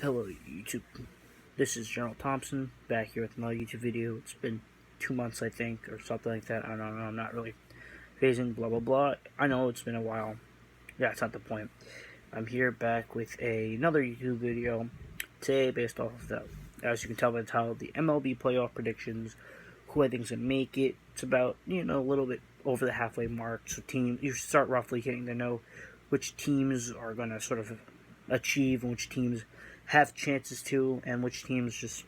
Hello YouTube, this is General Thompson, back here with another YouTube video. It's been 2 months I think, or something like that. I don't know, I'm not really phasing, blah blah blah. I know it's been a while. That's not the point. I'm here back with another YouTube video today based off of the, as you can tell by the title, the MLB playoff predictions, who I think is going to make it. It's about, a little bit over the halfway mark, so you start roughly getting to know which teams are going to sort of achieve and which teams have chances to, and which teams just,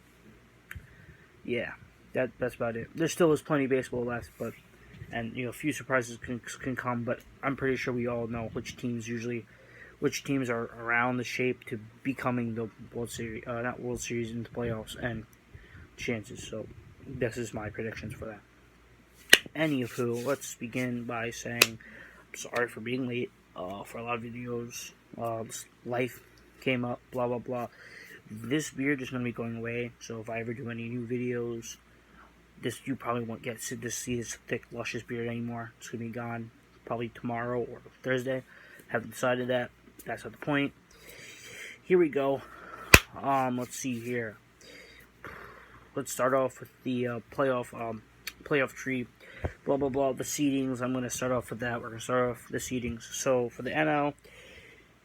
that's about it. There still is plenty of baseball left, but a few surprises can come, but I'm pretty sure we all know which teams are around the shape to becoming the World Series, not World Series, into playoffs and chances. So this is my predictions for that. Anywho, let's begin by saying I'm sorry for being late for a lot of videos. Life came up, blah blah blah. This beard is going to be going away, so if I ever do any new videos, you probably won't get to see this thick, luscious beard anymore. It's going to be gone probably tomorrow or Thursday. Haven't decided that. That's not the point. Here we go. Let's see here. Let's start off with the playoff tree. Blah blah blah. The seedings. I'm going to start off with that. We're going to start off the seedings. So for the NL.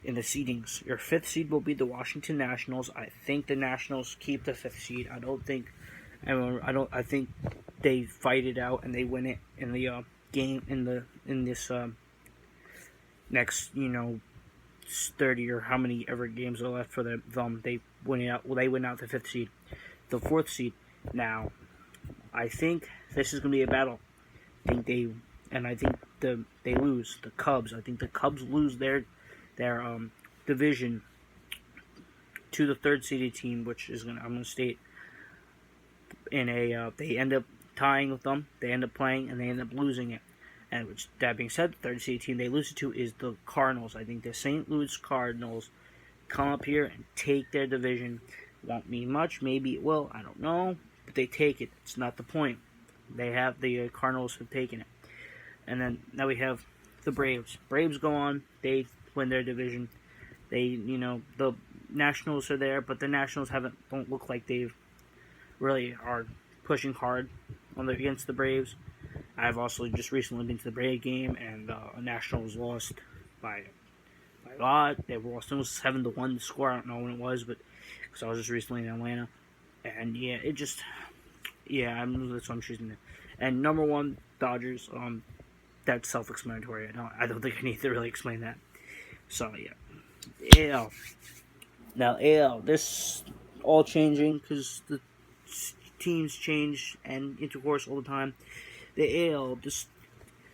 In the seedings, your 5th seed will be the Washington Nationals. I think the Nationals keep the 5th seed. I think they fight it out and they win it in the game in this next 30 or how many ever games are left for them. They win it out. Well, they win out the 5th seed. The 4th seed. Now, I think this is going to be a battle. I think they lose. The Cubs. I think the Cubs lose their division to the 3rd seeded team, which is I'm gonna state in a they end up tying with them. They end up playing and they end up losing it. And that being said, the 3rd seeded team they lose it to is the Cardinals. I think the St. Louis Cardinals come up here and take their division. Won't mean much. Maybe it will. I don't know. But they take it. It's not the point. The Cardinals have taken it. And then now we have the Braves. Braves go on. They win their division. The Nationals are there, but the Nationals don't look like they've really are pushing hard against the Braves. I've also just recently been to the Brave game, and the Nationals lost by a lot. They lost. It was 7-1 the score. I don't know when it was, but because I was just recently in Atlanta, and that's what I'm choosing. And number 1, Dodgers. That's self-explanatory. I don't think I need to really explain that. So yeah, AL. Now AL, this all changing because the teams change and intercourse all the time. The AL,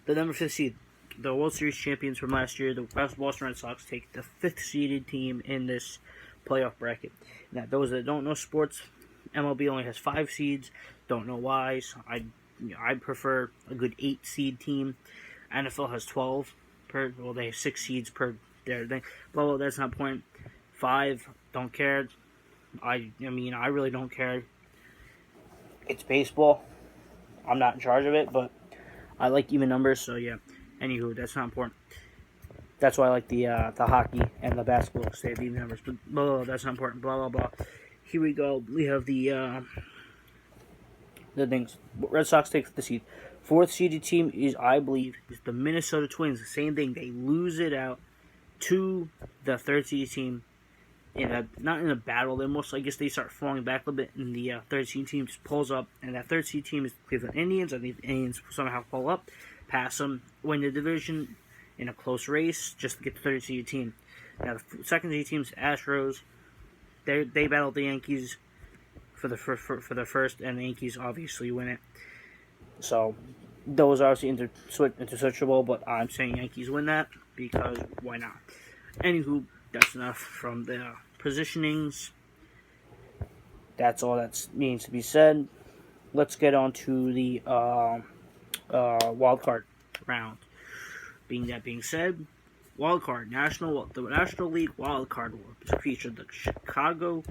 the number 5th seed, the World Series champions from last year, the Boston Red Sox take the 5th seeded team in this playoff bracket. Now those that don't know sports, MLB only has 5 seeds. Don't know why. So I prefer a good 8 seed team. NFL has 12 per. Well, they have 6 seeds per their thing. Well, that's not the point. 5, don't care. I really don't care. It's baseball. I'm not in charge of it, but I like even numbers. So yeah. Anywho, that's not important. That's why I like the hockey and the basketball because they have even numbers. But blah, that's not important. Blah blah blah. Here we go. We have the things. Red Sox take the seed. 4th seeded team I believe, is the Minnesota Twins. The same thing. They lose it out to the 3rd seeded team not in a battle. I guess they start falling back a little bit, and the 3rd seed team just pulls up, and that 3rd seed team is the Cleveland Indians. I think the Indians somehow pull up, pass them, win the division in a close race just to get the 3rd seeded team. Now the 2nd seeded team is Astros. They battle the Yankees for the first, and the Yankees obviously win it. So those are obviously interswitchable, but I'm saying Yankees win that because why not? Anywho, that's enough from the positionings. That's all that needs to be said. Let's get on to the wild card round. Being said, wild card the National League wild card will feature the Chicago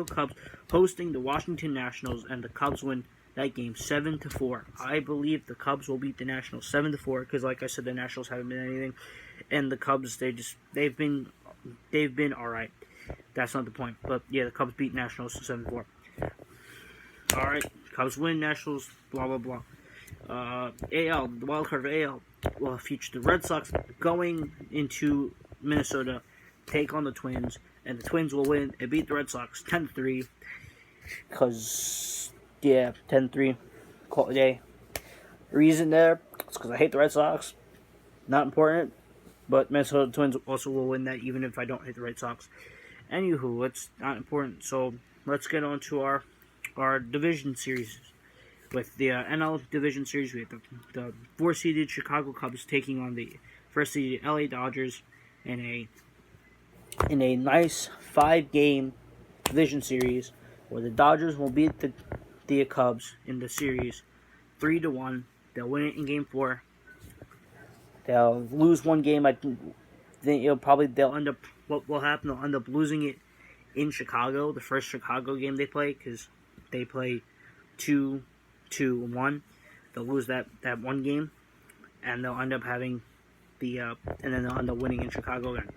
Cubs hosting the Washington Nationals, and the Cubs win that game 7-4. I believe the Cubs will beat the Nationals 7-4 because, like I said, the Nationals haven't been anything, and the Cubs they've been they've been all right. That's not the point. But yeah, the Cubs beat Nationals 7-4. All right, Cubs win, Nationals, blah blah blah. AL, the wild card of AL will feature the Red Sox going into Minnesota, take on the Twins, and the Twins will win and beat the Red Sox 10-3. Because, yeah, 10-3, call it a day. Reason there, it's because I hate the Red Sox. Not important, but Minnesota Twins also will win that even if I don't hate the Red Sox. Anywho, it's not important, so let's get on to our division series. With the NL Division Series, we have the 4-seeded Chicago Cubs taking on the 1st-seeded LA Dodgers in a nice 5-game division series where the Dodgers will beat the Cubs in the series 3-1. They'll win it in Game 4. They'll lose one game. I think they'll end up. What will happen? They'll end up losing it in Chicago, the first Chicago game they play, because they play 2-1. They'll lose that one game, and they'll end up having and then they'll end up winning in Chicago again.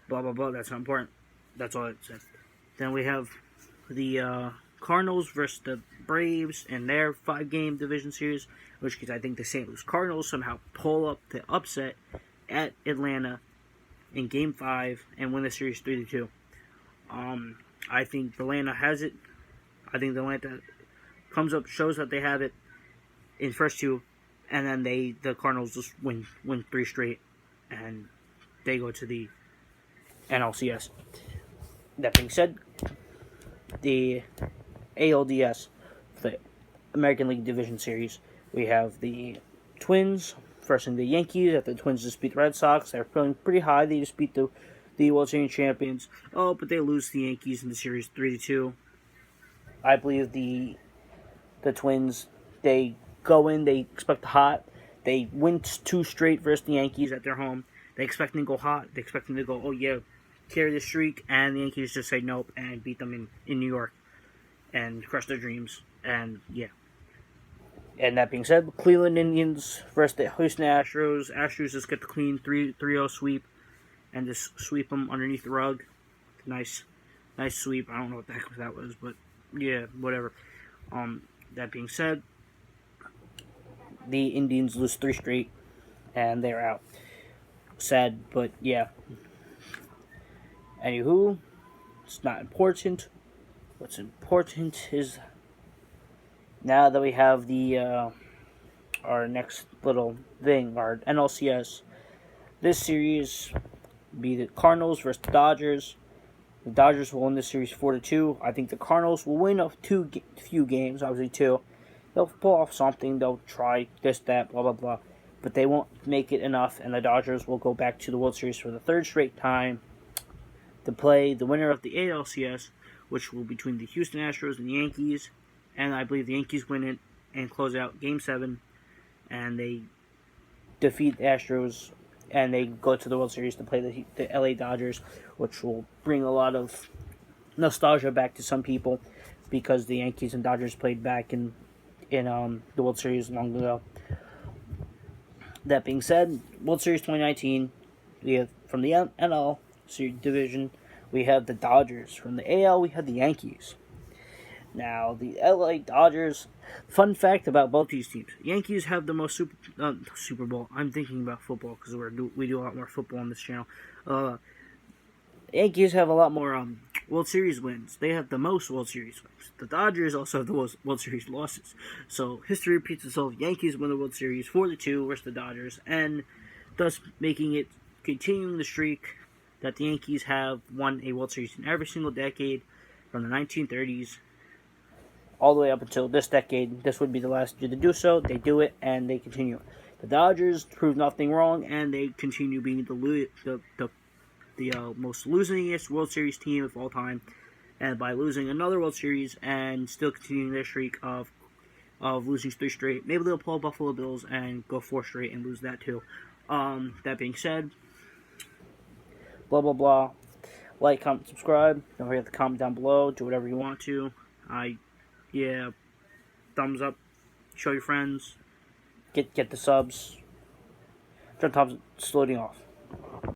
Blah blah blah. That's not important. That's all it says. Then we have the Cardinals versus the Braves in their 5-game division series, which I think the St. Louis Cardinals somehow pull up the upset at Atlanta in Game 5 and win the series 3-2. I think Atlanta has it. I think Atlanta comes up, shows that they have it in first 2, and then the Cardinals just win 3 straight, and they go to the NLCS. That being said, the ALDS, the American League Division Series, we have the Twins versus the Yankees. After the Twins just beat the Red Sox, they're feeling pretty high. They just beat the World Series champions. Oh, but they lose to the Yankees in the series 3-2. I believe the Twins, they go in, they expect hot. They win 2 straight versus the Yankees at their home. They expect them to go hot. They expect them to go, oh yeah, carry the streak. And the Yankees just say nope and beat them in New York and crush their dreams. And yeah. And that being said, Cleveland Indians versus the Houston Astros. Astros just get the clean 3-0 sweep and just sweep them underneath the rug. Nice sweep. I don't know what the heck that was, but yeah, whatever. That being said, the Indians lose 3 straight, and they're out. Sad, but yeah. Anywho, it's not important. What's important is now that we have our next little thing, our NLCS. This series be the Cardinals versus the Dodgers. The Dodgers will win this series 4-2. I think the Cardinals will win a few games, obviously 2. They'll pull off something. They'll try this, that, blah, blah, blah. But they won't make it enough, and the Dodgers will go back to the World Series for the 3rd straight time to play the winner of the ALCS, which will be between the Houston Astros and the Yankees. And I believe the Yankees win it and close out Game 7, and they defeat the Astros, and they go to the World Series to play the LA Dodgers, which will bring a lot of nostalgia back to some people because the Yankees and Dodgers played back in the World Series long ago. That being said, World Series 2019, we have from the NL division, we have the Dodgers. From the AL, we have the Yankees. Now, the LA Dodgers, fun fact about both these teams. Yankees have the most Super Bowl. I'm thinking about football because we do a lot more football on this channel. Yankees have a lot more World Series wins. They have the most World Series wins. The Dodgers also have the most World Series losses. So, history repeats itself. Yankees win the World Series 4-2 versus the Dodgers, and thus continuing the streak that the Yankees have won a World Series in every single decade from the 1930s all the way up until this decade. This would be the last year to do so. They do it, and they continue. The Dodgers prove nothing wrong, and they continue being the most losingest World Series team of all time, and by losing another World Series and still continuing their streak of losing 3 straight. Maybe they'll pull Buffalo Bills and go 4 straight and lose that too. That being said, blah blah blah. Like, comment, subscribe. Don't forget to comment down below. Do whatever you want to. Thumbs up. Show your friends. Get the subs. John Thompson, loading off.